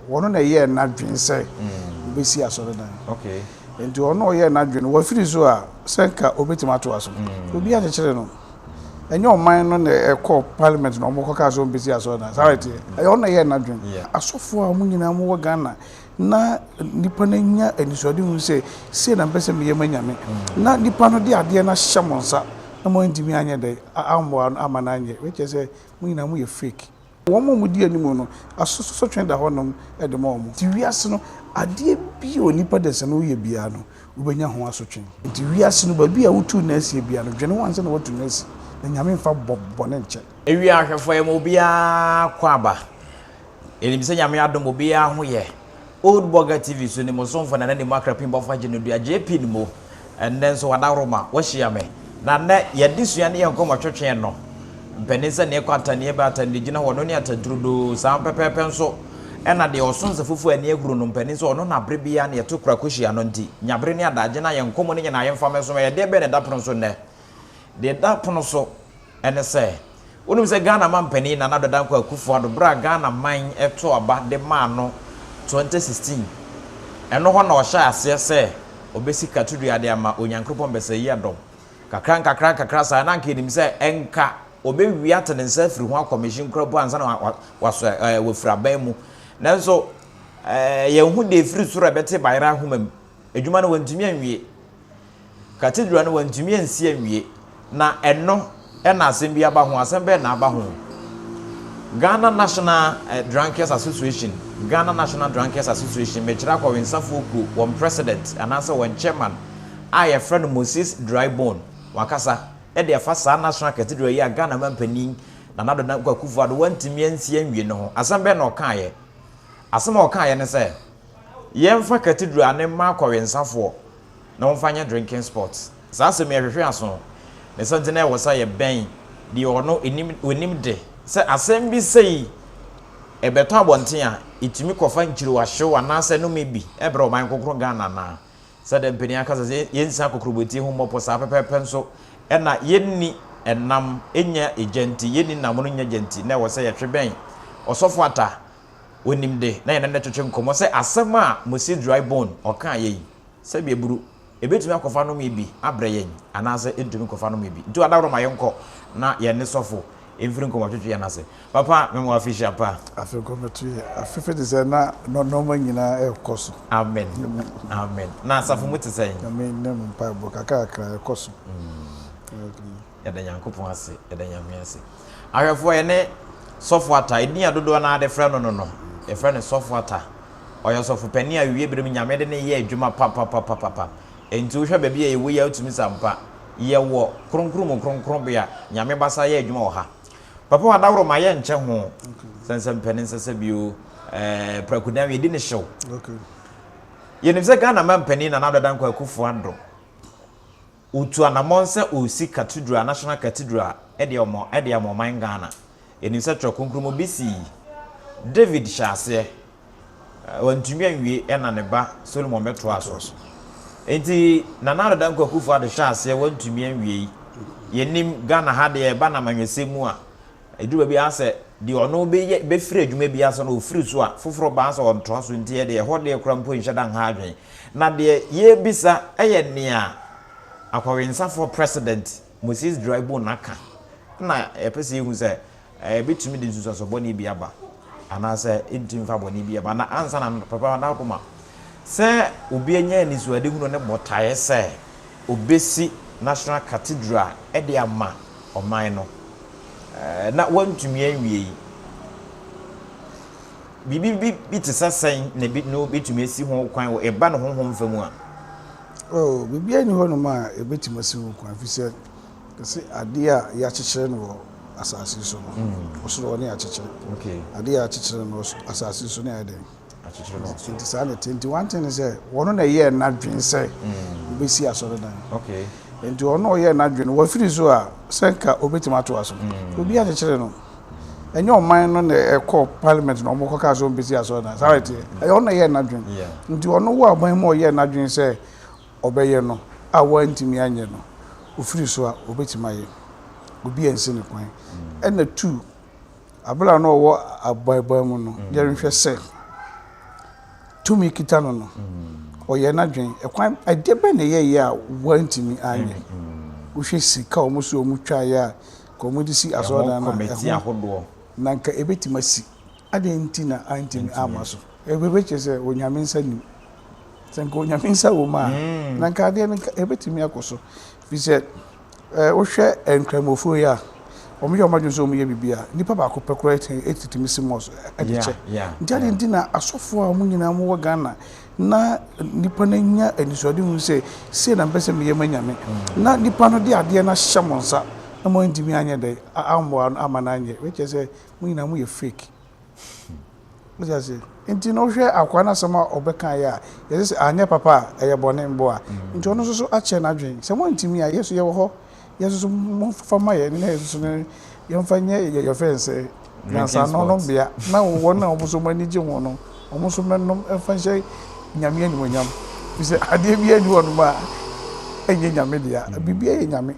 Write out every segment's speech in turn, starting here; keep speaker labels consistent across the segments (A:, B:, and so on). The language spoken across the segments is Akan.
A: wono na ye na dwen se obesi asore dan okay enti ono ye na dwen wo firi so a senka obetima to aso obi a kire no enye oman no na ekọ parliament no mo ka so obesi asore dan right e ono ye na dwen asofo a mu nyina mo Ghana na nipa na nya enisode hu se na mpese me yema nyame na nipa no de ade na hyamonsa na mo ndimi anya de ambo amananye we che mu nyina mo ye fake womo mu di animu no asoso twen da honom e de mo ti wiase no ade bi onipa de se no ye bia no ubenya ho asotwen ti wiase no ba bia wutu na asie bia no dwene wanse na watu na asi na nyame mfa bobone nche
B: ewi ahwefo e mo bia kwaba elibise nyame adom bia ho ye Old Burger TV so ni mo sonfo na ni mo akrapin bofa gye no dua JP ni mo enden so wadaroma wo hia me na ne ye disua ne ye nkomo twetwen no mpenisa ne kwata ne ba ata ne gina wono ne atadrudo sam pepepe nso ena de osonse fufu ani aguru no mpenisa ono na bre bia ne to kura kohia no nti nyabre ne adaje na ye nkomo ne nyina ye mfa me so ye de be ne dapono so ne de dapono so ene se wonu se Ghana man pani na nadoda kwa kufu ado bra Ghana man eto aba de ma no 2016 eno ho na o sha ase se obesi Cathedral ade ama onyankropon bese yi adom kakra sa na nke nim se enka obewi atene nsa firi ho commission kropo ansa na waso wofira ban mu nanso ye hu de firi soro bete bayra homam adwuma no wantumi anwie Cathedral no wantumi ansi anwie na eno na asem bi aba ho asem be na aba ho Ghana National Drunkards Association Ghana National Drunkards Association mechira kwa wensafo ku won president anasa won chairman aye friend Moses Drybone wakasa e de afasa National Cathedral ya Ghana mampani na nado na kwa kufu ado wantimi ansi anwie no ho asem be na okaye asem okaye ne se yemfa Cathedral ne ma kwa wensafo na wonfanya drinking sports sa asem ehwehwe aso ne sante na wo sa ye ben di ono enim de se asem bi sei ebeto abonten a itimi kofa nchiri wahwe anase no mebi ebre o man kokro Ghana na se de mpeni aka se yensa kokroboti hu mopo sa pepepe nso na yenni enam enya agenti yenni nam no nya agenti na wo se yehwe ben osofo Atta onim de na yene twetwe nkomo se asem a Moses Drybone oka yeyi se bi eburu ebetumi akofa no mebi abre yen anase entumi kofa no mebi ntu adawro mayenko na yene sofo Every come to you and Papa, me more fish up. I
A: feel come to you. I feel it is not normal in a course.
B: Amen. Amen. Now, something to say.
A: I mean, never pie book. I can't course.
B: At the young couple, I say, at the young mercy. I have for any soft water. I near do another friend. No. A friend is soft water. Or your soft penny, you will bring your maiden a year, Juma papa. And to have a baby a way out to Miss Ampa. Ye wo kron bia nyame basa ye adwuma ha papa wadawro maye nche ho sensem penin se bio prakudan we di ne show okay ye ne se Ghana man penin na nadodan kwa kufu andro utu anamonse osi Cathedral National Cathedral e de omo man Ghana eni se trokunkrumo bisi David Shase wantumi anwie na ne ba Solomon Metro aso enti nanado dan kwa kufu ade Shase wantumi anwie yenim Ghana ha de ba na manwese mu a eduba bi ase di ono be free adwuma bi ase no free so a foforo ba ase on to so ntie de ho de krampo nhyedan ha adwen na de ye bisa eye nea akwawensa for president Moses Drybone naka na epese hu se betumi de nsuso so boni bi aba anase entim fa boni bi aba na ansa na papa na akoma se obi anya ni so ade hu no ne botae se obesi National Cathedral e de ama oman no na wantumi anwie bibi tsasen na bi no betumi asi ho kwan wo eba no honhom famu a
A: bibi ani ho no ma ebetumi asi ho kwan fi se ade a ya kyekere no asase so no osoro ne ya kyekere
B: okay
A: ade ya kyekere no asase so ne ya den akyekere no 21 thing is wono na ye na dwen se obesi asoro dan
B: okay
A: enti ono ye na dwen wo firi so a senka obetima to aso obi a kyekere no enye oman no na ekọ parliament no mo koka so mbesi aso na right e ono ye na dwen nti ono wo aban mo ye na dwen se obeye no a wantimi anye no ofiri so a obetima ye obi ense ne kwan ena 2 abla no wo ababan mu no ye nhwe se tumi kita no oye na dwen ekwan ade be ne ye a wantimi anye wo hwe sika o muso mu twa ya ko mu disi asoda na
B: komiti ahodo
A: nanka ebetima si ade ntina antimi amaso ebebeche se onyame nsa ni senko onyame nsa wo ma nanka ade nanka ebetimi akoso fi se wo hwe enkramofo ya omo yo madwo so mo ye bibia nipa ba ko pekora etitimi simos adeche ndade ntina asofo a mo nyina mo Ghana na nipa na nya anisode hu se na mpese me ye manyame na nipa no de ade na hyamonsa na mo ndimi anya de ambo amana anye we che mo nyina mo ye fake mo say nti no hwe akwa na sama obeka ya ye se anya papa eye bone mbo a nti ono so ache na dwen se mo ntimi a yeso ye wo ho yeso mo fama ye ne yeso ne ye mfanye ye fense gansa no bia na wo na omo so mani je wo no omo so mennom emfanhye nyame ani monyam bise ade bia ni wonu ma enye nyame dia bibia ye nyame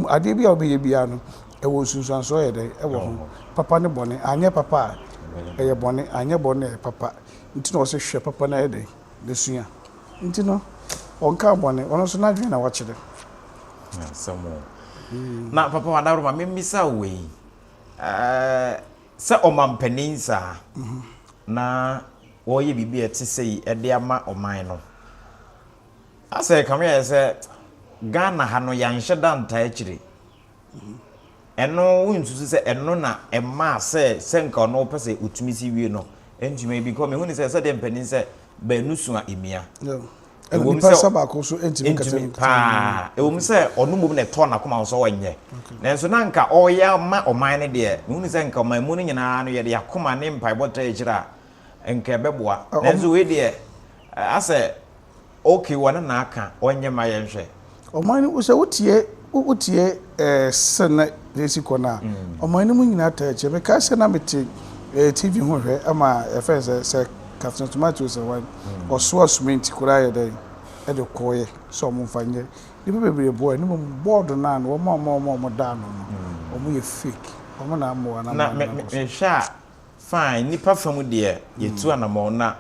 A: ade bia obeye bia no e wo sunsanso ye de e wo ho papa ne bone anya papa eye bone anya bone papa nti no se hwe papa na ye de desua nti no onka bone ono so na dwen na wachede
B: samo na papa wadaroma memisa we se omampaninsa na woye bibia ti sei ede ama oman no ase kamya se Ghana ha no yanhye danta akire eno wunsusu se eno na ema se nka no pese utumi si wie no entumi bi ko me huni se de mpanin se banusu a emia
A: ewo mi se ba ko so entumi kata
B: ewo mi se onu mum na to na koma so wanye nanso na nka oya ma oman ne de me huni se nka oman mu ne nyina no ye de akoma ne mpai bota akira enka beboa nanso we de ase okay wona na aka onye ma ye hwe
A: oman ni se wotie sena desi kona oman ni mu nyina ta eche be ka se na meti TV ho hwe ama efense se Captain Tomatoes one or source mint kura de koye so mo fanye ni bebere boy ni mo board na no mo da no mo ye fake mo na mo na
B: me sha fine ni pa fam de yetu anamo na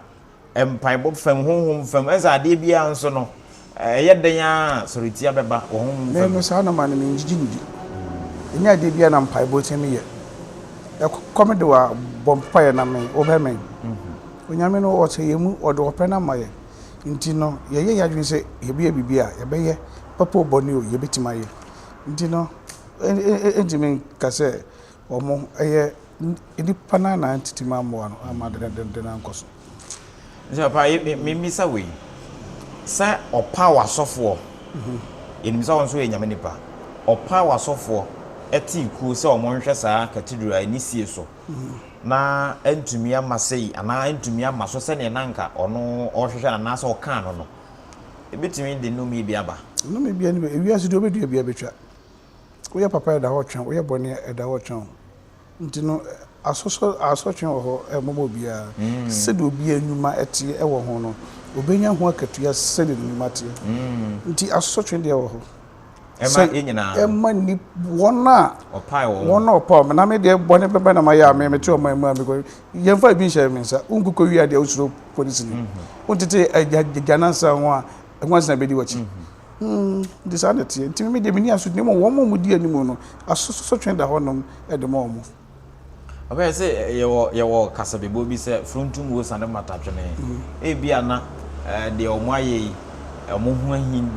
B: empai bob fam honhom fam eza ade bia nso no ye den ya soritia beba wo honhom
A: fam me sa na ma na me njiji ndi enya ade bia na mpai bo temi ye e komede wa bompa na me wo be me onyame no oteyemu odo opena maye nti no ye yadwen se ye bibia ye beye papa oboni o ye betima ye nti no entimen kase omo eye edi pana na ntitima mo no amade na nkoso
B: nti papa me misa we sa opa wasofo enimisa won so ye nyame nipa opa wasofo eti ku se omo nhwe saa cathedral ni sie so na entumi amasei ana entumi amaso se ne nanka ono ohwehwe na so kan no ebetumi de no mi bia ba
A: no mi bia ni ewi asido obedu bia betwa wo ya papa da ho twan wo ya bone da ho twan nti no aso twan ho momo bia se do bia nyuma etie e wo ho no obenya ho akatua se de nyuma tie nti aso twan de wo ho
B: ema enyina
A: ema ni wona
B: opai wo
A: wona opa na me de bone bebe na maya me te o man mu amiko yemfa bi nhye me nsa unkuko wi ade usuro police ni untete janansa ho a ehwansa bedi wachi disanity nti me de mini aso ni mo wo mo di animu no aso twen da honom e de mo mo
B: aba se ye wo kasabebo bi se frontum wo sande matatwene e bia na de omo aye omo ho ahin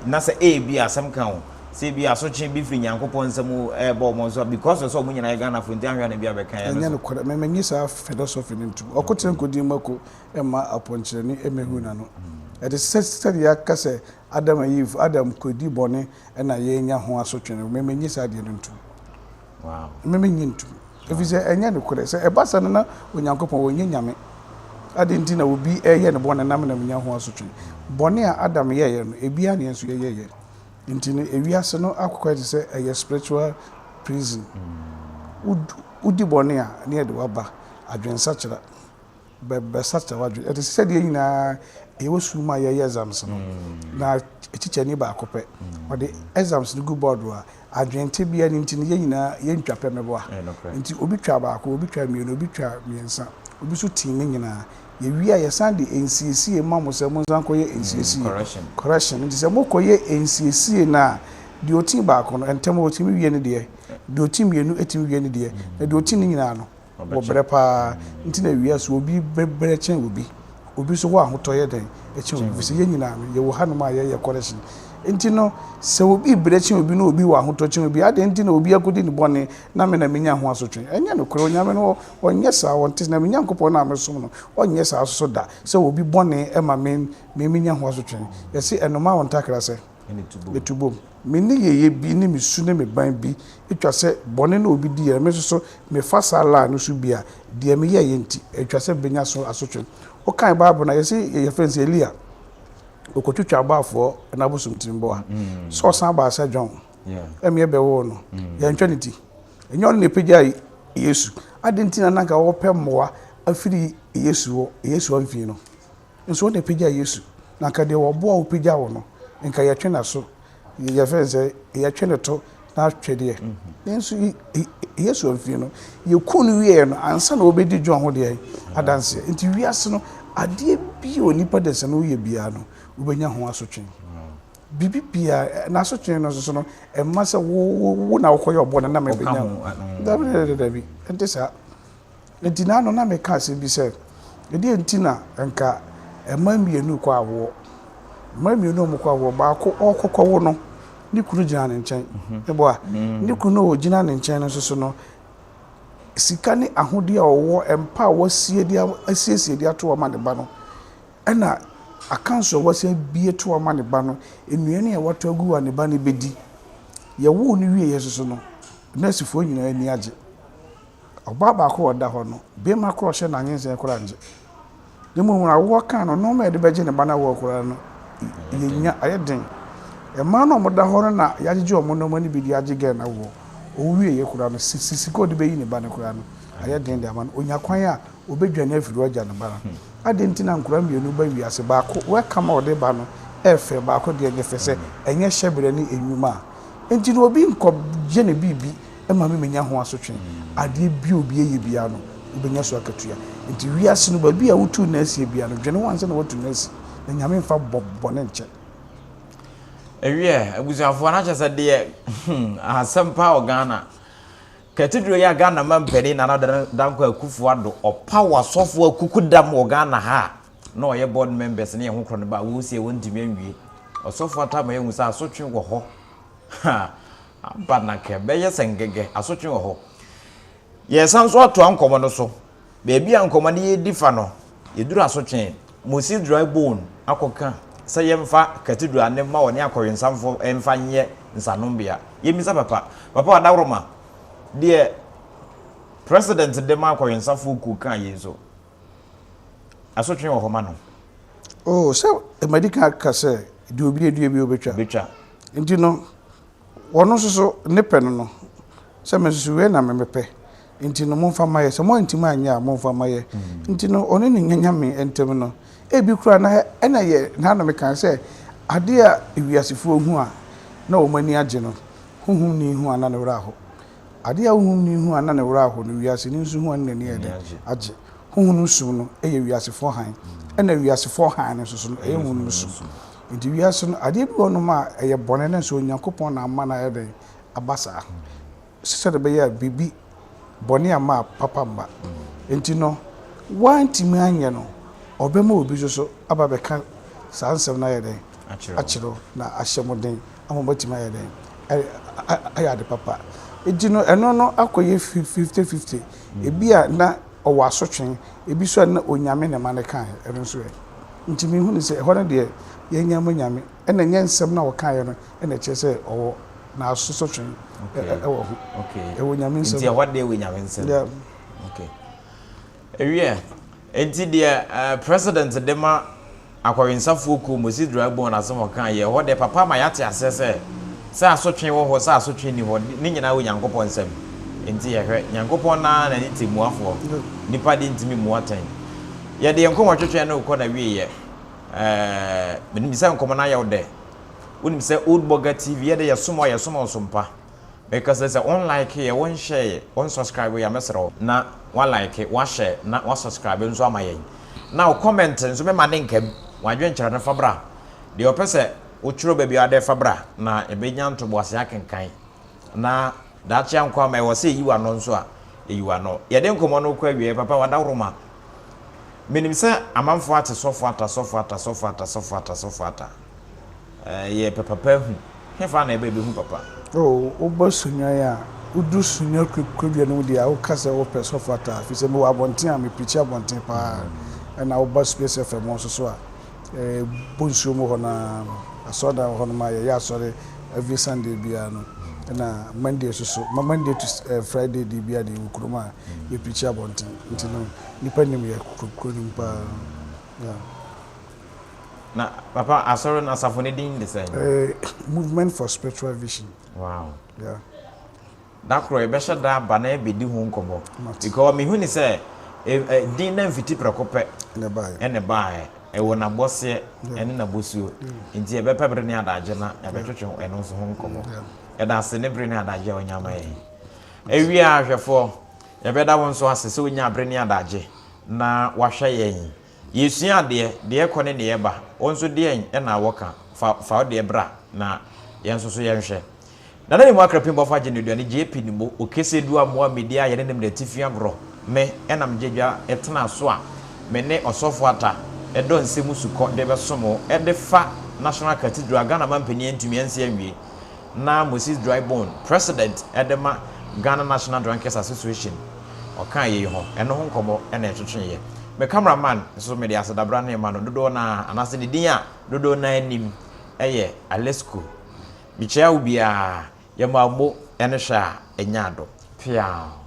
B: na se e bia asem kan wo se bia so chen bi firi nyankopon nsam e bo mo so because so mo nyina Ghana fronti ahwa na bia be kan ya
A: no ko me nyisa philosophy ntu okoten kodi mako e ma aponkyere ni emehu na no e de study ya kase Adam kodi bone e na ye nya ho asotwene me nyisa de ntu
B: wow
A: me nyintu efize enya ne kore se e basa na onyankopon wonye nyame ade nti na obi eye ne bone nam na nya ho asotwene bone a Adam ye no ebia ne enso ye nti ne ewiase no akokwa de se eye spiritual prison udi bone a ne de waba adwensa kyera be sacha wadwe e de se de nyina e wosuma ye exams no na echiche ni ba akopɛ ode exams no go board wa adwente bia ni nti ne nyina ye ntwape meboa nti obi twa ba ko obi twa mienu obi twa miensa obi so team nyina ye wi a ye sande ensiesie ma mo se mo san koye ensiesie correction nti se mo koye ensiesie na de otin ba ko no entem otimi wie ne de de otin mienu etimi wie ne de na de otin nyina no wo bre pa nti na wi aso obi bre chen obi so wo ahotoye den echen obi se ye nyina no ye wo hanom a ye correction nti no se obi bre chen obi no obi wo ahoto chen obi ade nti na obi akodi ni bone na me na menya ho asotwe enya no kro onyame no onye sa wonte na menya nkopon na mesom no onye sa aso da se obi bone e ma me menya ho asotwe ye se enoma wontakra se etubom me ni ye bi ni misu ne me ban bi etwa se bone na obi di ye me so me fa sala no so bia de me ye nti etwa se benya so asotwe o kan bible na ye se ye fense Elia okotwitwa abafo na bosum timbo ha so san ba sa John eme be wo no ye ntwaniti enyo ne pegya Yesu adentina nanka wo pemmoa afiri Yesu amfi no nso ne pegya Yesu nanka de wo bo wo pegya wo no nka ye twena so ye fense ye twene to na twede nso Yesu amfi no ye kunu wie no ansa na obedi John ho de adanse nti wiase no ade bi onipa de se no ye bia no ubenya ho asotwe bibi bia na asotwe no so no emma se wo na wokoye obo na me benya dabi ente sa enti na no na me ka se bi se edi enti na enka emma mienu kwa awo emma mienu mo kwa awo ba ko okokọ wo no ni kunu gina ne nchen ebo a ni kunu o gina ne nchen no so no sika ni ahode a owo empa wasie dia asiesie dia to ma ne ba no ena akanso wase bie to ma ne ba no enuane a wato agu wa ne ba ne bedi ye wo ni wie yeso no nasifo nyina ani age oba ba ko oda ho no be ma kro hye na nyense kora nje de mu na wo kan no no ma de beje ne ba na wo kora no yenya ayeden e ma no mo da ho na yajeje o mo no mani bedi age ge na wo o wie ye kora no sisiko de be yi ne ba ne kora no ayeden de ama no onya kwan a obedwane afiri oja ne ba na adentina nkura mienu ba wiase ba ko welcome ode ba no efe ba ko de enyefe se enye hyebere ni enwuma enti no obi nko je ne bibi e ma me menya ho asotwe ade bi obi eye bia no obenya so akatua enti wiase no ba bia wotu na asie bia no dwene wanse na wotu na asi na nyame mfa bobbo ne nche
B: ewie abusuafo na chese de asempa ogana Cathedral ya Ghana mampeni na danko akufu ado opawa sofo akuku dam o Ghana ha na oye board members na ye ho krono ba wo sie wontimi anwie osofo atama ye husa asotwe wo ho ha abana ke be ye sengege asotwe wo ho ye sanso ato ankomo no so beebi ankomo ne ye difa no ye duru asotwe mosi dry bone akoka se ye mfa Cathedral ne ma woni akoyensamfo emfa nye nsanombia ye misa papa wadawroma dear President de Marco in Safuku can yeso. I saw you of man.
A: Oh, so a medical casse do be a betra. And you know, one also nippen no. Some as you and I mepe. Into no more for my some more into my ya more for my into no on any yammy and terminal. A be crying and I yet none can say, a dear if we are si fool who are no money ageno, whom knew who are none raho. Ade a hunni hu anana wura ho no wiase ni nsu hu anani ede age hunnu su no eye wiase fo han ena wiase fo han no so no eye hunnu su nti wiase no ade bi wono ma eye bone na so Onyankopon na ama na ede abasa sese de be ya bibi bone ama papa mba nti no wanti mi anye no obema obi so ababeka sansem na ede achiro na ahyemoden amobatima ede ayade papa ejino eno no akoye 50-50 ebia na owo asotwen ebi so na onyame ne mane kan eno so nti mi hu ni se ho na de ye nyame nyame ena nyensem na wo kan ye no ena che se owo na asotwen ewo ho
B: okay
A: ewo nyame nsem
B: nti ho de we nyame nsem
A: yeah
B: okay ewie enti de president de ma akwensafo ko mosi dragbo na so kan ye ho de papa ma yate asese sa asotwe wo ho sa asotwe ni ho ni nyina wo Nyankopon nsem enti ye hwe Nyankopon na ni timuafo nipa de ntimi muatan ye de enkomo twetwe na uko na wie ye menim se enkomo na ye ode unim se Old Burger TV ye de ye somo sompa because say on like ye won share on subscribe ya mesro na one like one share na one subscribe nso amayen now comment nso me mane nkam wadwen kyerɛ ne fabra de opese wo twiro ba bia de fabra na ebenya ntobo ase akenkan na da chia nkwa ma wo se yiwa no nso a eyiwa no ye de nkomo no kwa wie papa wada roma menim se amanfo ate Sofo Atta ye papa hu hefa na ebe hu papa
A: oh obo Sunyani a udu Sunyani kwebia no dia wo kasa wo pe Sofo Atta fi se mo abonten a me preach abonten pa na wo ba space FM mo so a bonsuo mo hona asoda hona ma ya asore every Sunday bia no na Monday so Monday to Friday di bia di ukruma ye preach abonten ntino nipa nim ye kukunim pa
B: na papa asore na safone din the same
A: movement for spiritual vision.
B: Wow.
A: Yeah.
B: That croy be sha da ba na be di hu nkomo because me hu ni say din na mfiti prekope ene bae e wona bose ene na bosuo nti e be pebre ne adaje na e be twetwe eno so hu nkomo e da se ne bre ne adaje onyama e wi ahwefo e be da won so asese onya bre ne adaje na wahwe yen yesua de ekone ne yeba onso de en na woka fa de bra na yenso so yenhwe na na mu akrapim bofa je ne duane JP ni mo okese du amoa media ye ne nem de tifia bro me enam jejwa etena so a me ne Sofo Atta edo nsemu suko de be somo e de fa National Cathedral Ghana mampani antumi ansi anwie na Moses Drybone president edema Ghana National Drinkers Association okan ye ho eno ho nkomo ena etwetwe me cameraman so me de asadabra na ma no dodo na anase de din a dodo na anim eye Alesco bichia ubia ye mambo ene hwa enyado pia